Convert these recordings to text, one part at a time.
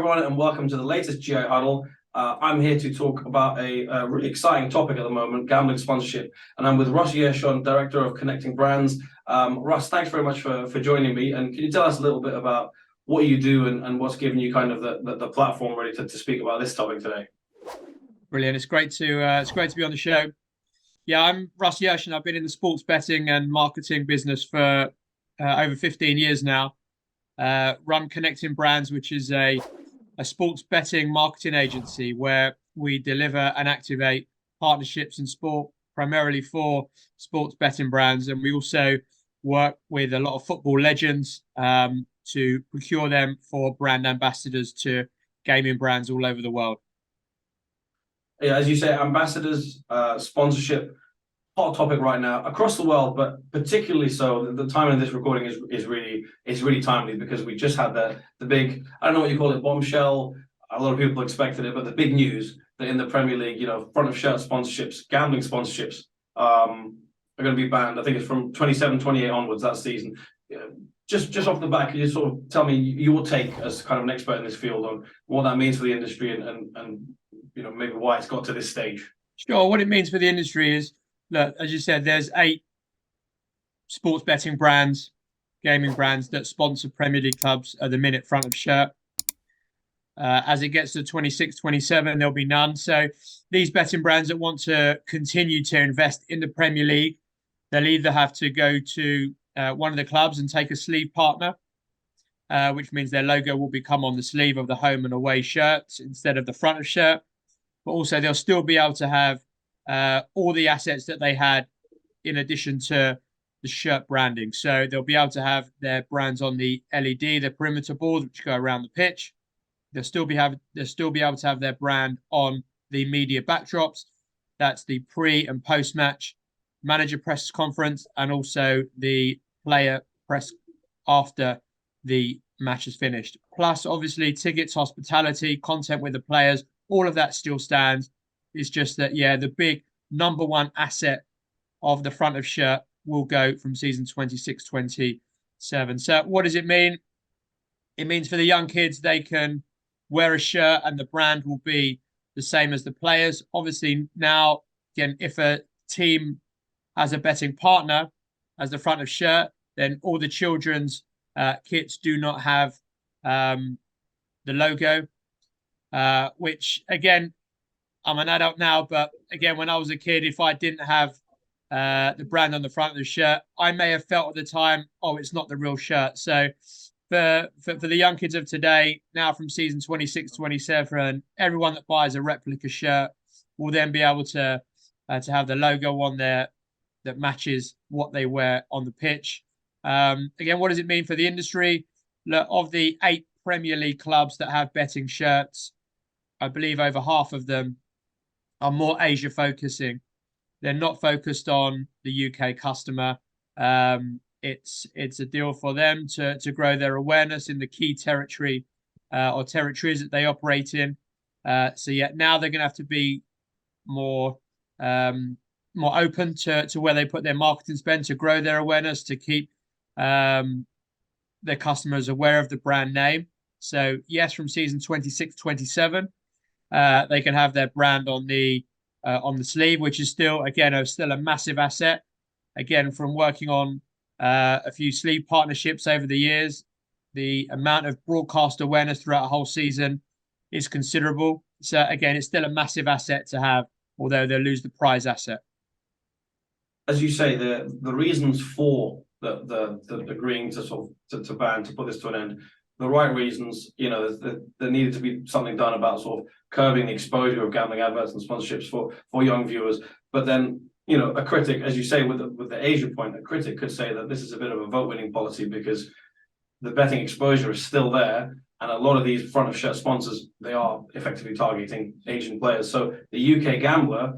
everyone, and welcome to the latest GI Huddle. I'm here to talk about a really exciting topic at the moment, gambling sponsorship. And I'm with Russ Yershon, Director of Connecting Brands. Russ, thanks very much for joining me. And can you tell us a little bit about what you do and what's given you kind of the platform really to speak about this topic today? Brilliant. It's great to be on the show. Yeah, I'm Russ Yershon. I've been in the sports betting and marketing business for over 15 years now. Run Connecting Brands, which is a sports betting marketing agency where we deliver and activate partnerships in sport, primarily for sports betting brands. And we also work with a lot of football legends to procure them for brand ambassadors to gaming brands all over the world. Yeah, as you say, ambassadors, sponsorship, hot topic right now across the world, but particularly so. The timing of this recording is really timely because we just had the big, I don't know what you call it, bombshell. A lot of people expected it, but the big news that in the Premier League, front of shirt sponsorships, gambling sponsorships, are going to be banned. I think it's from 27-28 onwards that season. Just off the back, can you sort of tell me your take as kind of an expert in this field on what that means for the industry and maybe why it's got to this stage? Sure. What it means for the industry is, look, as you said, there's 8 sports betting brands, gaming brands that sponsor Premier League clubs at the minute front of shirt. As it gets to 26, 27, there'll be none. So these betting brands that want to continue to invest in the Premier League, they'll either have to go to one of the clubs and take a sleeve partner, which means their logo will become on the sleeve of the home and away shirts instead of the front of shirt. But also they'll still be able to have all the assets that they had in addition to the shirt branding. So they'll be able to have their brands on the LED, the perimeter boards, which go around the pitch. They'll still be able to have their brand on the media backdrops. That's the pre and post match manager press conference, and also the player press after the match is finished. Plus, obviously, tickets, hospitality, content with the players, all of that still stands. It's just that, the big number one asset of the front of shirt will go from season 26-27. So what does it mean? It means for the young kids, they can wear a shirt and the brand will be the same as the players. Obviously, now, again, if a team has a betting partner as the front of shirt, then all the children's kits do not have the logo, which, again, I'm an adult now, but again, when I was a kid, if I didn't have the brand on the front of the shirt, I may have felt at the time, oh, it's not the real shirt. So for the young kids of today, now from season 26-27, everyone that buys a replica shirt will then be able to have the logo on there that matches what they wear on the pitch. Again, what does it mean for the industry? Look, of the 8 Premier League clubs that have betting shirts, I believe over half of them are more Asia focusing. They're not focused on the UK customer. It's a deal for them to grow their awareness in the key territory or territories that they operate in. Now they're going to have to be more open to where they put their marketing spend to grow their awareness, to keep their customers aware of the brand name. So yes, from season 26-27, they can have their brand on the sleeve, which is still a massive asset. Again, from working on a few sleeve partnerships over the years, the amount of broadcast awareness throughout a whole season is considerable. So again, it's still a massive asset to have, although they'll lose the prize asset. As you say, the reasons for the agreeing to ban, to put this to an end, the right reasons, there needed to be something done about sort of curbing the exposure of gambling adverts and sponsorships for young viewers. But then, a critic, as you say, with the Asia point, a critic could say that this is a bit of a vote-winning policy because the betting exposure is still there, and a lot of these front of shirt sponsors, they are effectively targeting Asian players. So the UK gambler,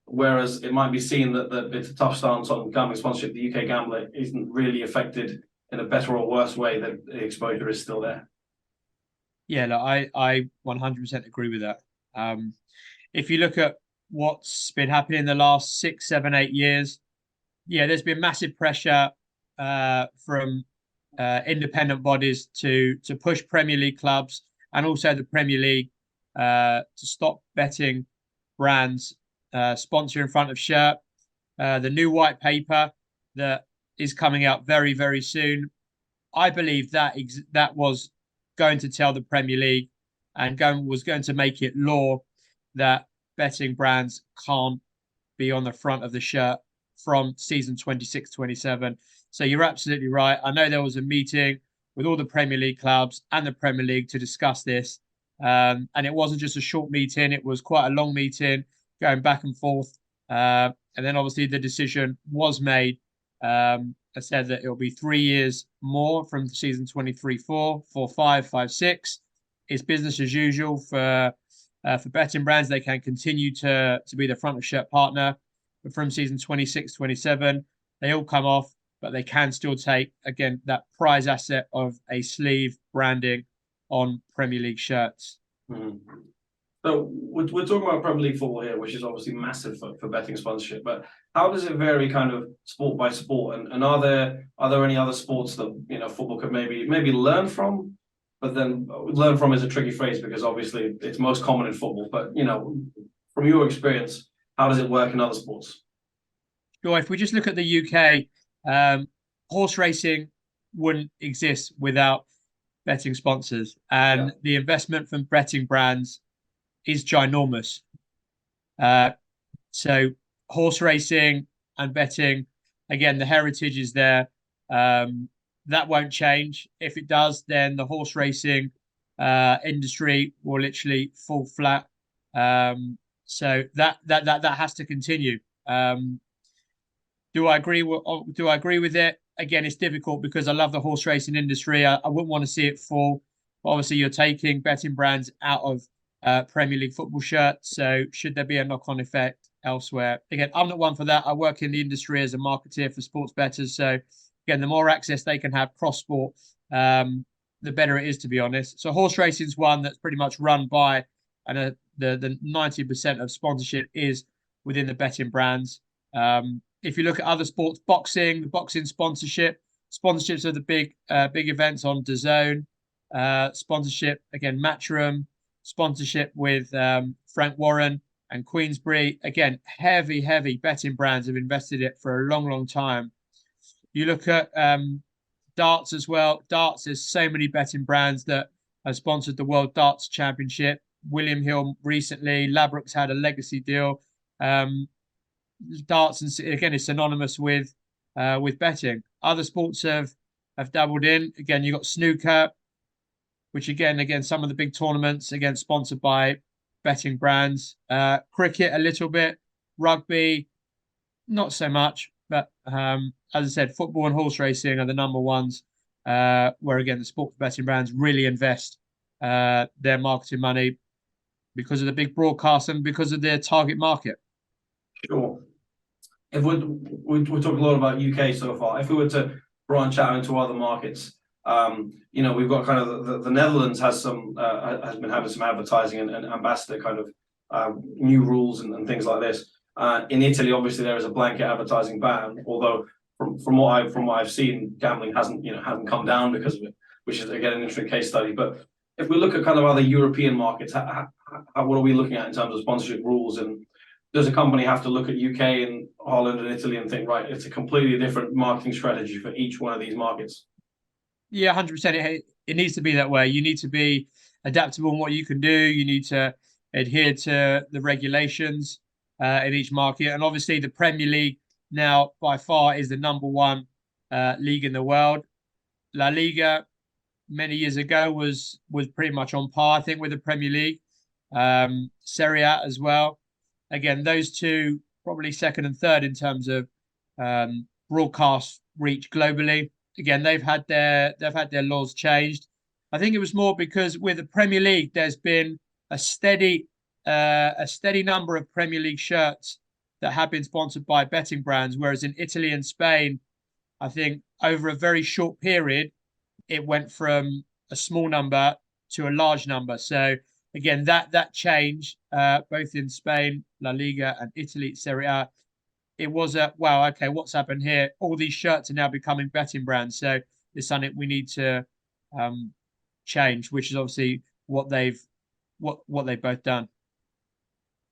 whereas it might be seen that it's a tough stance on gambling sponsorship, the UK gambler isn't really affected in a better or worse way, that the exposure is still there. Yeah, look, I 100% agree with that. If you look at what's been happening in the last 6, 7, 8 years, there's been massive pressure from independent bodies to push Premier League clubs and also the Premier League to stop betting brands sponsor in front of shirt. The new white paper that is coming out very, very soon. I believe that that was going to tell the Premier League and was going to make it law that betting brands can't be on the front of the shirt from season 26-27. So you're absolutely right. I know there was a meeting with all the Premier League clubs and the Premier League to discuss this. And it wasn't just a short meeting, it was quite a long meeting going back and forth. And then obviously the decision was made. I said that it'll be 3 years more from season 23-4, 4-5, 5-6. It's business as usual for betting brands. They can continue to be the front of shirt partner. But from season 26-27, they all come off, but they can still take, again, that prize asset of a sleeve branding on Premier League shirts. Mm-hmm. So we're talking about Premier League football here, which is obviously massive for betting sponsorship. But how does it vary, kind of sport by sport? And are there any other sports that football could maybe learn from? But then learn from is a tricky phrase because obviously it's most common in football. But from your experience, how does it work in other sports? Sure. If we just look at the UK, horse racing wouldn't exist without betting sponsors, and the investment from betting brands is ginormous. So horse racing and betting, again, the heritage is there. That won't change. If it does, then the horse racing industry will literally fall flat. So that has to continue. Do I agree with it? Again, it's difficult because I love the horse racing industry. I wouldn't want to see it fall. But obviously, you're taking betting brands out of Premier League football shirts. So should there be a knock-on effect elsewhere? Again, I'm not one for that. I work in the industry as a marketeer for sports bettors. So again, the more access they can have cross-sport, the better it is, to be honest. So horse racing is one that's pretty much run by, and the 90% of sponsorship is within the betting brands. If you look at other sports, boxing, the boxing sponsorships of the big events on DAZN, sponsorship, again, Matchroom, sponsorship with Frank Warren and Queensberry. Again, heavy betting brands have invested it for a long time. You look at darts as well. Darts, there's so many betting brands that have sponsored the World Darts Championship. William Hill recently, Ladbrokes had a legacy deal. Darts, and again, is synonymous with betting. Other sports have dabbled in. Again, you've got snooker, which again, some of the big tournaments, again, sponsored by betting brands. Cricket, a little bit. Rugby, not so much. But as I said, football and horse racing are the number ones where, again, the sports betting brands really invest their marketing money because of the big broadcast and because of their target market. Sure. If we talked a lot about UK so far. If we were to branch out into other markets, we've got kind of the Netherlands has been having some advertising and ambassador kind of new rules and things like this. In Italy, obviously, there is a blanket advertising ban. Although from what I've seen, gambling hasn't come down because of it, which is again an interesting case study. But if we look at kind of other European markets, what are we looking at in terms of sponsorship rules? And does a company have to look at UK and Holland and Italy and think, right, it's a completely different marketing strategy for each one of these markets? Yeah, 100%. It needs to be that way. You need to be adaptable in what you can do. You need to adhere to the regulations in each market. And obviously, the Premier League now by far is the number one league in the world. La Liga many years ago was pretty much on par, I think, with the Premier League. Serie A as well. Again, those two probably second and third in terms of broadcast reach globally. Again, they've had their laws changed. I think it was more because with the Premier League, there's been a steady number of Premier League shirts that have been sponsored by betting brands, whereas in Italy and Spain, I think over a very short period, it went from a small number to a large number. So again, that change, both in Spain, La Liga, and Italy, Serie A, it was wow, okay, what's happened here? All these shirts are now becoming betting brands. So it's something we need to change, which is obviously what they've both done.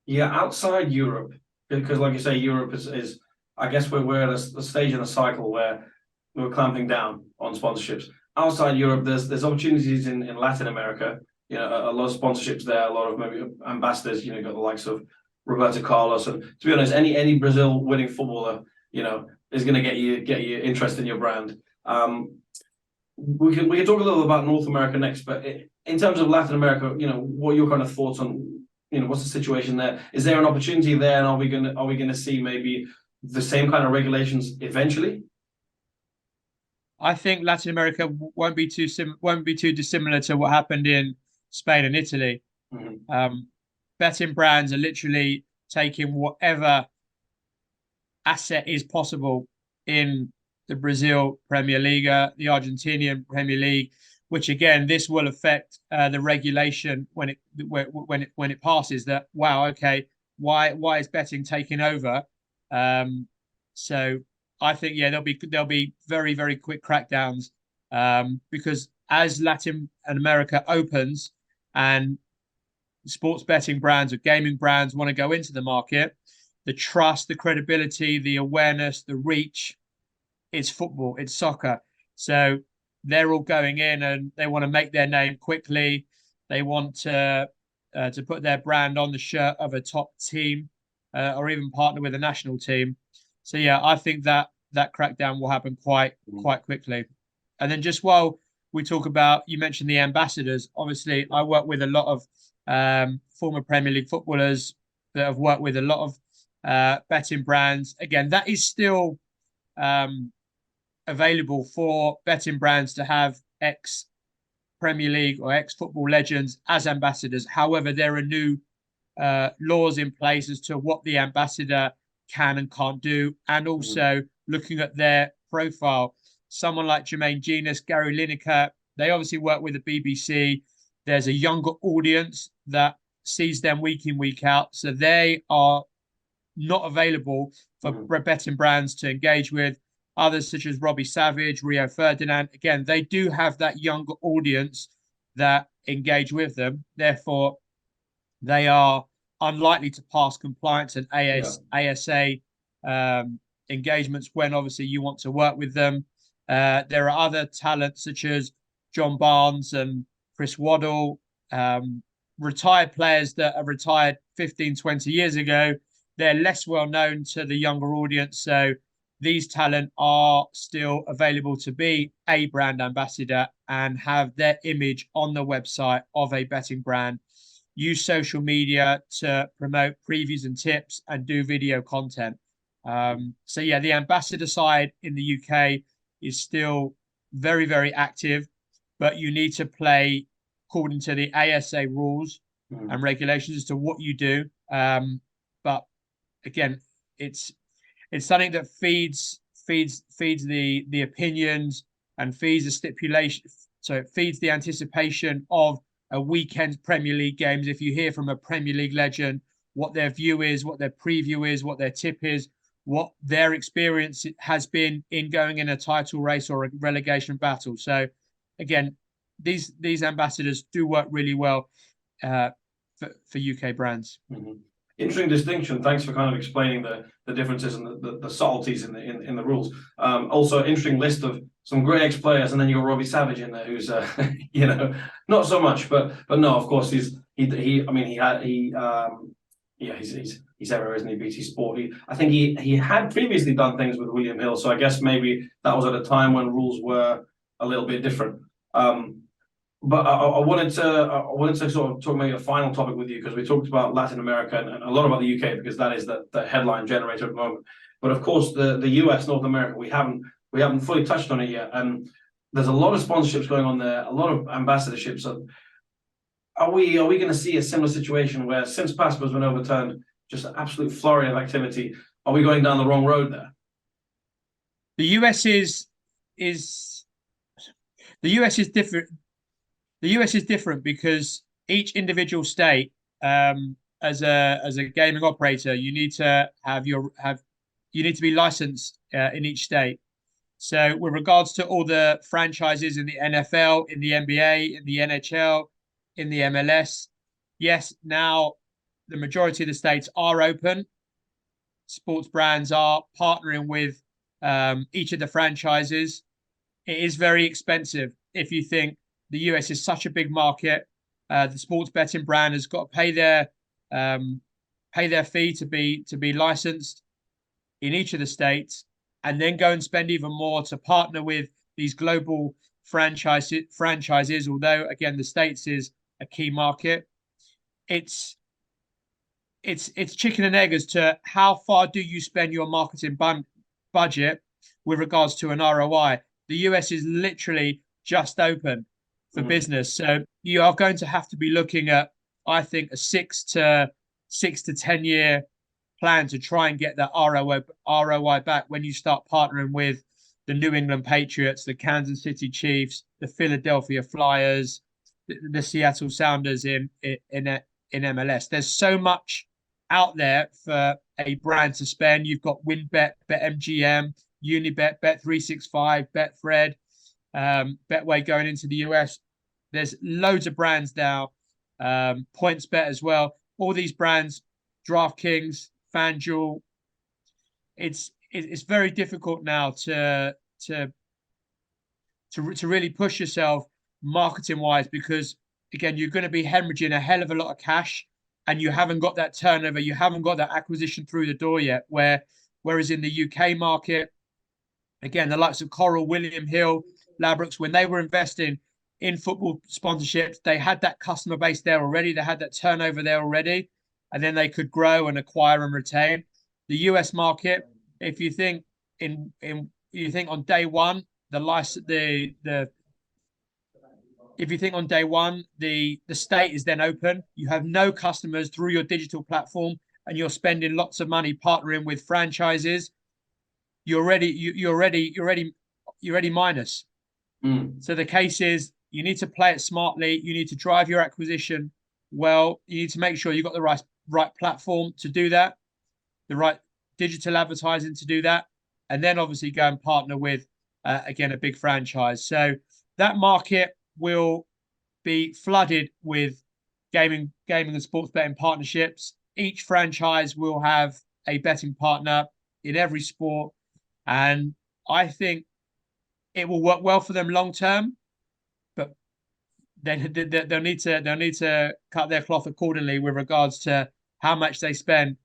Yeah, outside Europe, because like you say, Europe is I guess we're at a stage in the cycle where we're clamping down on sponsorships. Outside Europe, there's opportunities in Latin America. You know, a lot of sponsorships there, a lot of maybe ambassadors. You know, got the likes of Roberto Carlos, and to be honest, any Brazil winning footballer, you know, is going to get you interest in your brand. We can talk a little about North America next, but in terms of Latin America, you know, what are your kind of thoughts on, you know, what's the situation there? Is there an opportunity there, and are we gonna see maybe the same kind of regulations eventually? I think Latin America won't be too dissimilar to what happened in Spain and Italy. Mhm. Betting brands are literally taking whatever asset is possible in the Brazil Premier Liga, the Argentinian Premier League, which again, this will affect the regulation when it passes. That wow, okay, why is betting taking over? So I think yeah, there'll be very very quick crackdowns because as Latin America opens and sports betting brands or gaming brands want to go into the market, the trust, the credibility, the awareness, the reach, it's football, it's soccer. So they're all going in and they want to make their name quickly. They want to put their brand on the shirt of a top team or even partner with a national team. So yeah, I think that crackdown will happen quite quickly. And then just while we talk about, you mentioned the ambassadors. Obviously, I work with a lot of former Premier League footballers that have worked with a lot of betting brands. Again, that is still um, available for betting brands to have ex Premier League or ex football legends as ambassadors. However, there are new laws in place as to what the ambassador can and can't do, and also looking at their profile. Someone like Jermaine Genius, Gary Lineker, they obviously work with the BBC. There's a younger audience that sees them week in, week out. So they are not available for betting brands to engage with. Others such as Robbie Savage, Rio Ferdinand, again, they do have that younger audience that engage with them. Therefore, they are unlikely to pass compliance and ASA engagements when obviously you want to work with them. There are other talents such as John Barnes and Chris Waddle, retired players that are retired 15, 20 years ago. They're less well known to the younger audience. So these talent are still available to be a brand ambassador and have their image on the website of a betting brand. Use social media to promote previews and tips and do video content. So yeah, the ambassador side in the UK is still very, very active, but you need to play according to the ASA rules and regulations as to what you do. But again, it's something that feeds the opinions and feeds the stipulation. So it feeds the anticipation of a weekend Premier League games. If you hear from a Premier League legend what their view is, what their preview is, what their tip is, what their experience has been in going in a title race or a relegation battle. So again, these ambassadors do work really well for UK brands. Interesting distinction. Thanks for kind of explaining the differences and the subtleties in the rules. Also, interesting list of some great ex-players, and then you got Robbie Savage in there, who's you know, not so much, but no, of course he's everywhere, isn't he? BT Sport. I think he had previously done things with William Hill, so I guess maybe that was at a time when rules were a little bit different. But I wanted to sort of talk maybe a final topic with you, because we talked about Latin America and a lot about the UK, because that is the headline generator at the moment. But of course, the US, North America, we haven't fully touched on it yet, and there's a lot of sponsorships going on there, a lot of ambassadorships. So are we going to see a similar situation where, since PASPA's been overturned, just an absolute flurry of activity? Are we going down the wrong road there? The US is the US is different. The US is different because each individual state, as a gaming operator, you need to be licensed in each state. So, with regards to all the franchises in the NFL, in the NBA, in the NHL, in the MLS. Yes, now the majority of the states are open. Sports brands are partnering with each of the franchises. It is very expensive. If you think the US is such a big market, the sports betting brand has got to pay their fee to be licensed in each of the states, and then go and spend even more to partner with these global franchises. Although again, the states is a key market. It's it's chicken and egg as to how far do you spend your marketing budget with regards to an ROI. The US is literally just open for business, so you are going to have to be looking at, I think, a 6 to 10 year plan to try and get that ROI back when you start partnering with the New England Patriots, the Kansas City Chiefs, the Philadelphia Flyers, the Seattle Sounders in MLS. There's so much out there for a brand to spend. You've got WinBet, BetMGM, Unibet, Bet365, Betfred, Betway going into the US. There's loads of brands now. PointsBet as well. All these brands, DraftKings, FanDuel. It's very difficult now to really push yourself marketing wise, because again, you're going to be hemorrhaging a hell of a lot of cash, and you haven't got that turnover, you haven't got that acquisition through the door yet. Whereas in the UK market, again, the likes of Coral, William Hill, Ladbrokes, when they were investing in football sponsorships, they had that customer base there already, they had that turnover there already, and then they could grow and acquire and retain. The US market, if you think you think on day one, if you think on day one, the state is then open. You have no customers through your digital platform, and you're spending lots of money partnering with franchises. You're already minus. So the case is, you need to play it smartly. You need to drive your acquisition well. You need to make sure you've got the right platform to do that, the right digital advertising to do that, and then obviously go and partner with again a big franchise. So that market will be flooded with gaming and sports betting partnerships. Each franchise will have a betting partner in every sport, and I think it will work well for them long term. But they'll need to cut their cloth accordingly with regards to how much they spend,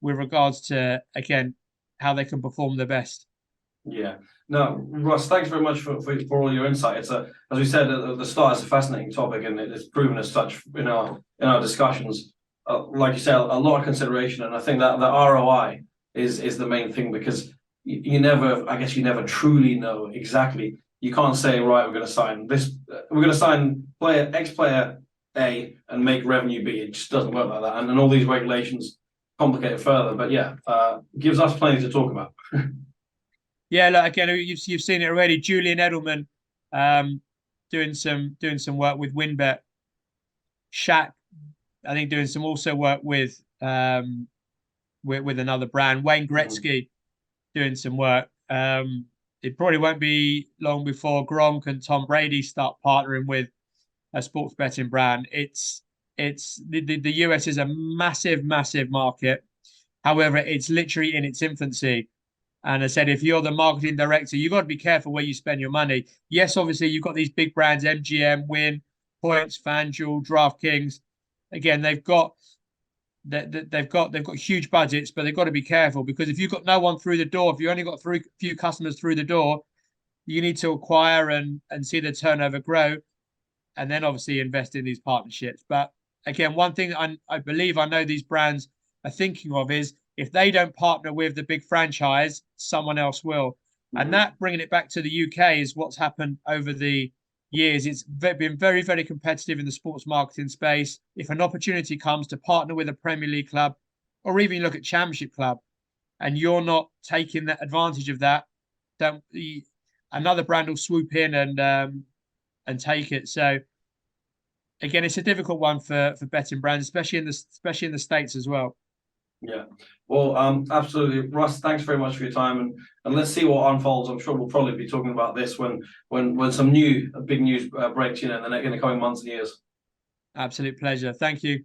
with regards to, again, how they can perform the best. Yeah. No, Russ, thanks very much for all your insight. It's as we said at the start, it's a fascinating topic, and it's proven as such in our discussions. Like you said, a lot of consideration, and I think that the ROI is the main thing, because you never truly know exactly. You can't say, right, we're going to sign player X, player A, and make revenue B. It just doesn't work like that, and all these regulations complicate it further. But yeah, gives us plenty to talk about. Yeah, look, again, you've seen it already. Julian Edelman doing some work with WinBet. Shaq, I think, doing some also work with another brand. Wayne Gretzky doing some work. It probably won't be long before Gronk and Tom Brady start partnering with a sports betting brand. The US is a massive market. However, it's literally in its infancy. And I said, if you're the marketing director, you've got to be careful where you spend your money. Yes, obviously, you've got these big brands, MGM, Win, Points, FanDuel, DraftKings. Again, they've got huge budgets, but they've got to be careful, because if you've got no one through the door, if you only got a few customers through the door, you need to acquire and see the turnover grow, and then obviously invest in these partnerships. But again, one thing I believe I know these brands are thinking of is, if they don't partner with the big franchise, someone else will. And that, bringing it back to the UK, is what's happened over the years. It's been very, very competitive in the sports marketing space. If an opportunity comes to partner with a Premier League club, or even look at Championship club, and you're not taking that advantage of that, another brand will swoop in and take it. So again, it's a difficult one for betting brands, especially in the States as well. Yeah, well, absolutely, Russ. Thanks very much for your time, and let's see what unfolds. I'm sure we'll probably be talking about this when some big news breaks, in the coming months and years. Absolute pleasure. Thank you.